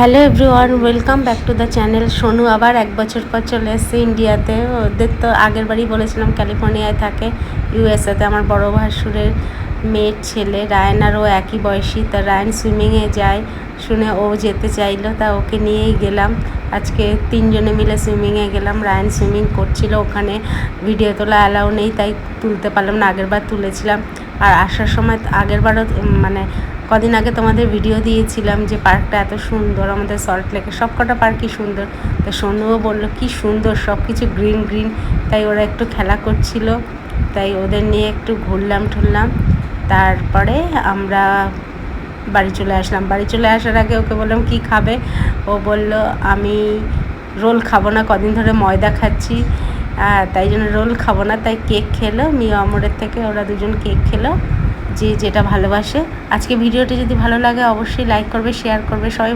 Hello everyone, welcome back to the channel. Sonu আবার এক বছর পর চলে এসেছে ইন্ডিয়াতে। ওদের তো আগের বারই বলেছিলাম ক্যালিফোর্নিয়ায় থাকে, ইউএসএতে। আমার বড় ভাসুরের মেয়ের ছেলে রায়ান আর ও একই বয়সী। তা রায়ান সুইমিংয়ে যায় শুনে ও যেতে চাইলো, তা ওকে নিয়েই গেলাম। আজকে তিনজনে মিলে সুইমিংয়ে গেলাম। রায়ান সুইমিং করছিল, ওখানে ভিডিও তোলা অ্যালাউ নেই, তাই তুলতে পারলাম না। আগেরবার তুলেছিলাম। আর আসার সময় আগেরবারও মানে কদিন আগে তোমাদের ভিডিও দিয়েছিলাম যে পার্কটা এত সুন্দর, আমাদের সল্ট লেকের সব কটা পার্কই সুন্দর। তো সোনুও বললো কি সুন্দর, সব কিছু গ্রিন গ্রিন। তাই ওরা একটু খেলা করছিল, তাই ওদের নিয়ে একটু ঘুরলাম ঠুরলাম। তারপরে আমরা বাড়ি চলে আসলাম। বাড়ি চলে আসার আগে ওকে বললাম কি খাবে। ও বলল আমি রোল খাবো না, কদিন ধরে ময়দা খাচ্ছি, তাই জন্য রোল খাবো না। তাই কেক খেলো, মিও আমরের থেকে ওরা দুজন কেক খেলো, যে যেটা ভালোবাসে। আজকে ভিডিওটি যদি ভালো লাগে অবশ্যই লাইক করবে, শেয়ার করবে। সবাই